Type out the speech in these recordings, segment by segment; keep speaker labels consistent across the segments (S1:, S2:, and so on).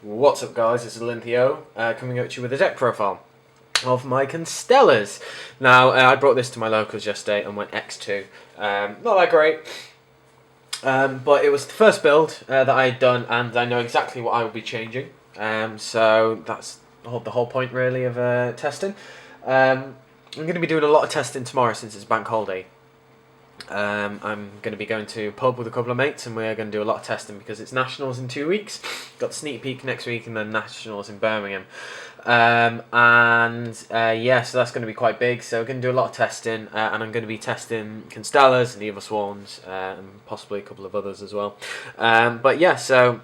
S1: What's up guys, it's Olympio, coming at you with a deck profile of my Constellars. Now, I brought this to my locals yesterday and went X2. Not that great, but it was the first build that I had done and I know exactly what I will be changing. So that's the whole point really of testing. I'm going to be doing a lot of testing tomorrow since it's bank holiday. I'm going to be going to a pub with a couple of mates and we're going to do a lot of testing because it's Nationals in 2 weeks. Got the sneak peek next week and then Nationals in Birmingham. Yeah, so that's going to be quite big. So we're going to do a lot of testing and I'm going to be testing Constellars and the other Swarms and possibly a couple of others as well. But yeah, so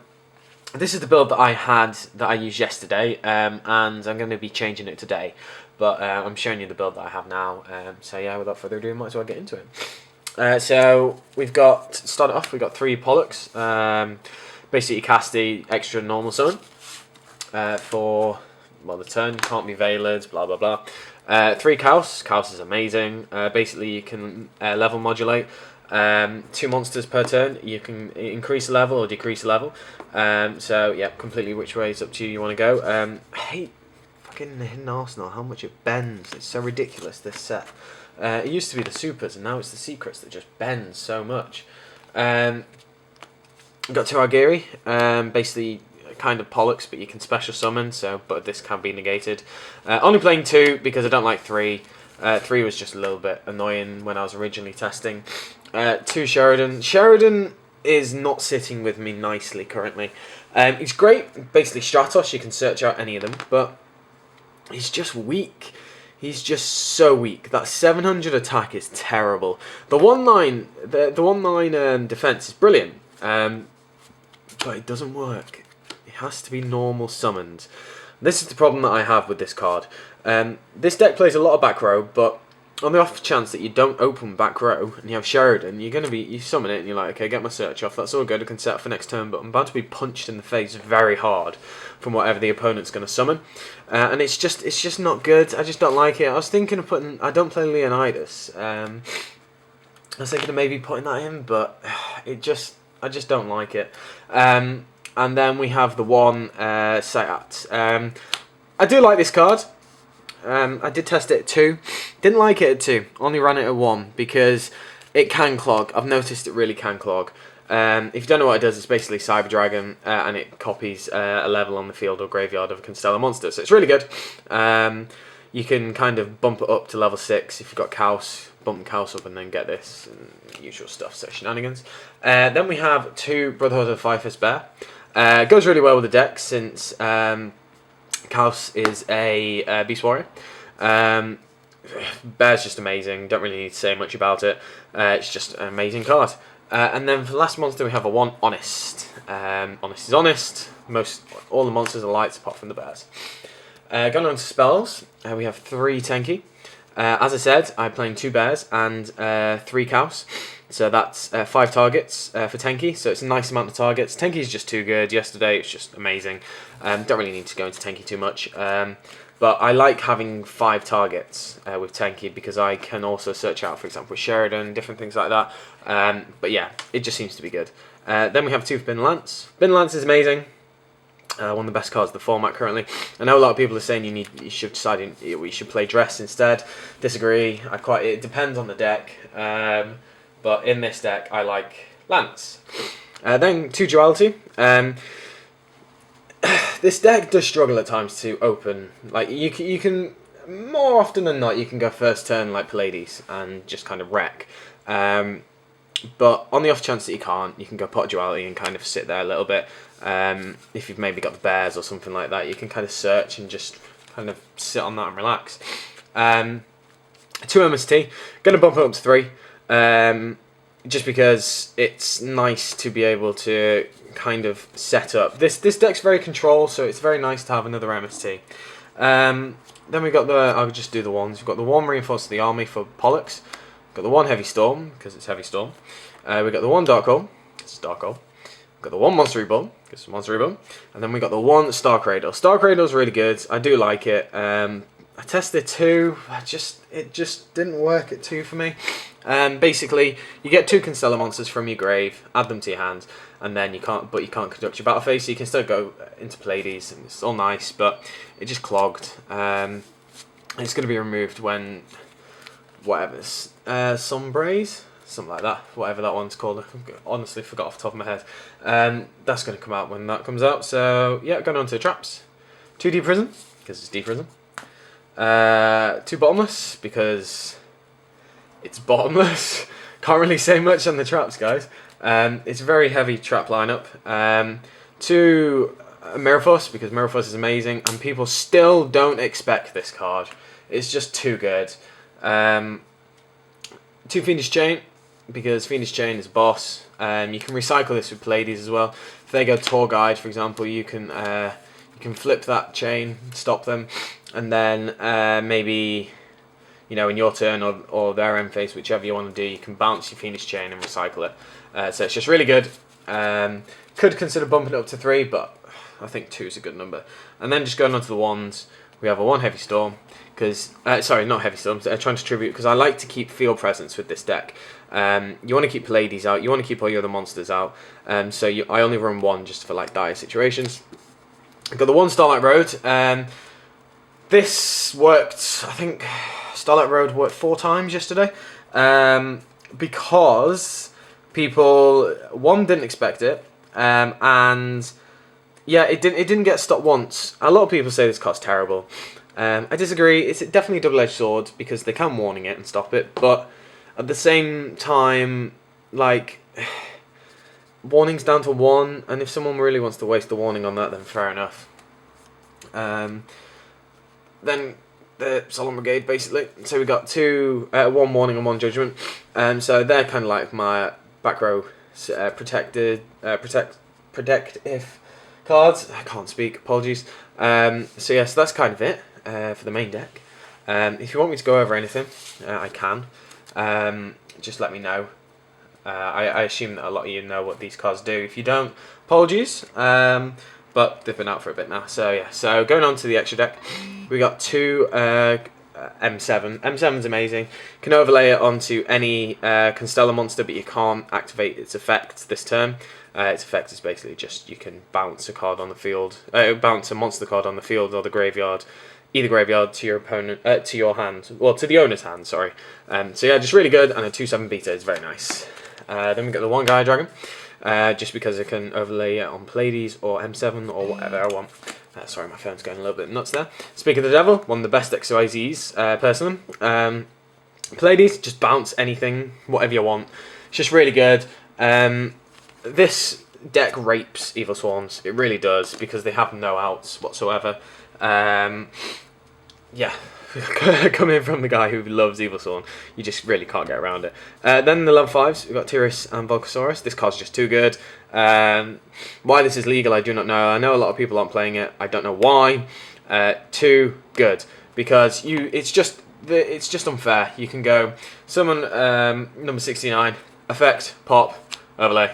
S1: this is the build that I used yesterday and I'm going to be changing it today. But I'm showing you the build that I have now. So yeah, without further ado, might as well get into it. So we've got, to start it off, we've got 3 Pollux. Basically cast the extra normal summon for, well, the turn, can't be Veiled, blah blah blah. 3 Chaos, Chaos is amazing. Basically you can level modulate. 2 monsters per turn, you can increase the level or decrease the level. So yeah, completely which way it's up to you, you want to go. I hate fucking Hidden Arsenal, how much it bends, it's so ridiculous this set. It used to be the supers and now it's the secrets that just bend so much. Got 2 Argiri, basically kind of Pollux but you can special summon, so but this can be negated. Only playing 2 because I don't like 3. 3 was just a little bit annoying when I was originally testing. 2 Sheridan. Sheridan is not sitting with me nicely currently. He's great, basically Stratos, you can search out any of them, but he's just weak. He's just so weak. That 700 attack is terrible. The one line defense is brilliant, but it doesn't work. It has to be normal summoned. This is the problem that I have with this card. This deck plays a lot of back row, but on the off chance that you don't open back row and you have Sheridan, you summon it and you're like, okay, get my search off. That's all good. I can set up for next turn, but I'm about to be punched in the face very hard from whatever the opponent's going to summon, and it's just not good. I just don't like it. I was thinking of putting. I don't play Leonidas. I was thinking of maybe putting that in, but I just don't like it. And then we have the one Sayat. I do like this card. I did test it at 2. Didn't like it at 2. Only ran it at 1 because it can clog. I've noticed it really can clog. If you don't know what it does, it's basically Cyber Dragon and it copies a level on the field or graveyard of a Constellar monster. So it's really good. You can kind of bump it up to level 6 if you've got Chaos. Bump Chaos up and then get this and usual stuff, so shenanigans. Then we have 2 Brotherhood of Five Fist Bear. Goes really well with the deck since Chaos is a Beast Warrior. Bear's just amazing, don't really need to say much about it. It's just an amazing card. And then for the last monster we have a 1 Honest. Honest is honest. All the monsters are lights apart from the bears. Going on to spells, we have 3 Tenki. As I said, I'm playing 2 bears and 3 Chaos. So that's 5 targets for Tenki, so it's a nice amount of targets. Tenki is just too good. Yesterday it's just amazing. Don't really need to go into Tenki too much. But I like having 5 targets with Tenki because I can also search out, for example, with Sheridan, different things like that. But yeah, it just seems to be good. Then we have 2 for Bin Lance. Bin Lance is amazing. One of the best cards of the format currently. I know a lot of people are saying you should decide we should play Dress instead. Disagree. It depends on the deck. But in this deck, I like Lance. Then 2 Duality. This deck does struggle at times to open. Like you can more often than not, you can go first turn like Pallades and just kind of wreck. But on the off chance that you can't, you can go Pot Duality and kind of sit there a little bit. If you've maybe got the bears or something like that, you can kind of search and just kind of sit on that and relax. 2 MST. Going to bump it up to 3. Just because it's nice to be able to kind of set up. This deck's very control, so it's very nice to have another MST. Then we've got I'll just do the ones. We've got the 1 Reinforce the Army for Pollux. We've got the 1 Heavy Storm, because it's Heavy Storm. We've got the 1 Dark Hole, it's Dark Hole. We've got the 1 Monster Reborn, because it's Monster Reborn. And then we got the 1 Star Cradle. Star Cradle's really good, I do like it. I tested 2, it just didn't work at 2 for me. Basically, you get 2 Constellar monsters from your grave, add them to your hand, and then you can't conduct your battle phase, so you can still go into Pleiades, and it's all nice, but it just clogged. It's going to be removed when whatever's Sombraze, something like that, whatever that one's called. I honestly forgot off the top of my head. That's going to come out when that comes out. So yeah, going on to the traps. 2 Deep Prison, because it's Deep Prison. 2 Bottomless, because it's bottomless. Can't really say much on the traps, guys. It's a very heavy trap lineup. 2 Mirror Force, because Mirror Force is amazing, and people still don't expect this card. It's just too good. 2 Fiendish Chain, because Fiendish Chain is boss. You can recycle this with Pleiades as well. If they go Tour Guide, for example, you can flip that chain, stop them, and then maybe, you know, in your turn or their end phase, whichever you want to do, you can bounce your Fiendish Chain and recycle it. So it's just really good. Could consider bumping it up to 3, but I think 2 is a good number. And then just going on to the wands, we have a 1 Heavy Storm, because sorry, not Heavy Storm, trying to tribute, because I like to keep field presence with this deck. You want to keep Pleiades out, you want to keep all your other monsters out, so I only run 1 just for like dire situations. I've got the 1 Starlight Road. This worked, I think Starlight Road worked 4 times yesterday, because people, 1, didn't expect it, and yeah, it didn't get stopped once. A lot of people say this card's terrible. I disagree. It's definitely a double-edged sword, because they can warning it and stop it, but at the same time, like, warning's down to 1, and if someone really wants to waste the warning on that, then fair enough. Then the Solemn Brigade, basically. So we got 2, 1 warning and 1 judgment. So they're kind of like my back row protective cards. I can't speak, apologies. So yes, that's kind of it for the main deck. If you want me to go over anything, I can. Just let me know. I assume that a lot of you know what these cards do. If you don't, apologies. But they've been out for a bit now. So yeah, so going on to the extra deck, we got 2 M7. M7's amazing. Can overlay it onto any Constellar monster, but you can't activate its effect this turn. Its effect is basically just you can bounce a card on the field, bounce a monster card on the field or the graveyard, either graveyard to your opponent, to your hand, well, to the owner's hand. Sorry. So yeah, just really good, and a 2/7 beta is very nice. Then we got the 1 Gaia Dragon. Just because I can overlay it on Pleiades or M7 or whatever I want. Sorry, my phone's going a little bit nuts there. Speak of the Devil, one of the best XYZs, personally. Pleiades, just bounce anything, whatever you want. It's just really good. This deck rapes Evil Swans. It really does, because they have no outs whatsoever. Yeah. Coming from the guy who loves Evil Sworn, you just really can't get around it. Then the level 5s, we've got Tyrus and Volcasaurus. This card's just too good. Why this is legal, I do not know. I know a lot of people aren't playing it. I don't know why. Too good, because it's just unfair. You can go summon number 69, effect, pop, overlay.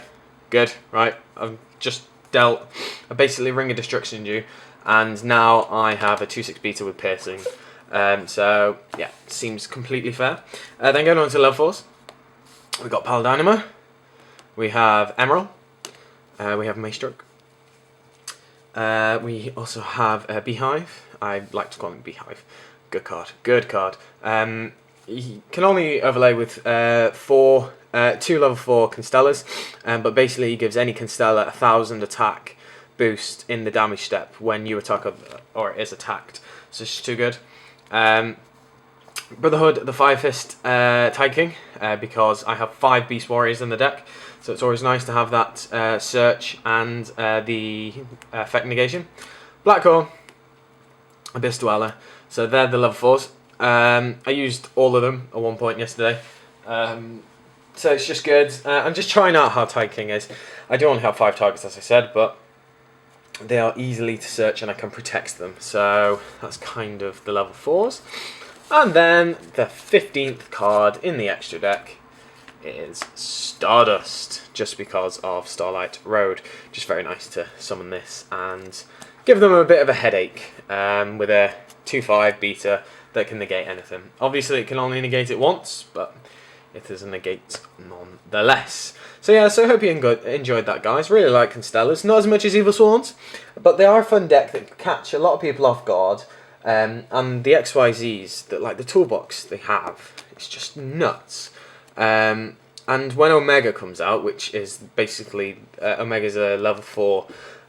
S1: Good, right? I've just dealt. I basically Ring of Destruction you, and now I have a 2/6 beta with piercing. So yeah, seems completely fair. Then going on to level 4s, we've got Paladinimo, we have Emerald, we have Maestroke, we also have Beehive. I like to call him Beehive. Good card, good card. You can only overlay with 2 level 4 Constellars, but basically he gives any Constellar 1000 attack boost in the damage step when you attack or it is attacked. So it's just too good. Brotherhood, the 5-fist Tide King, because I have 5 Beast Warriors in the deck, so it's always nice to have that search and the effect negation. Blackhorn, Abyss Dweller, so they're the level 4s. I used all of them at one point yesterday, so it's just good. I'm just trying out how Tide King is. I do only have 5 targets, as I said, but they are easily to search and I can protect them. So that's kind of the level 4s. And then the 15th card in the extra deck is Stardust, just because of Starlight Road. Just very nice to summon this and give them a bit of a headache with a 2/5 beta that can negate anything. Obviously it can only negate it once, but it is a negate nonetheless. So yeah, so I hope you enjoyed that, guys. Really like Constellars, not as much as Evil Swans, but they are a fun deck that catch a lot of people off guard. And the XYZs, that like the toolbox they have, it's just nuts. And when Omega comes out, which is basically Omega's a level 4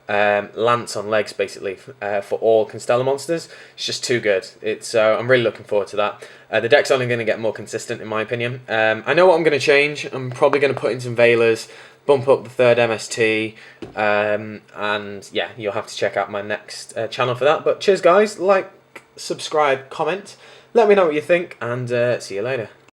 S1: lance on legs, basically for all Constellar monsters, it's just too good. It's I'm really looking forward to that. The deck's only going to get more consistent, in my opinion. I know what I'm going to change. I'm probably going to put in some Veilers, bump up the third MST, and yeah, you'll have to check out my next channel for that. But cheers, guys. Like, subscribe, comment. Let me know what you think, and see you later.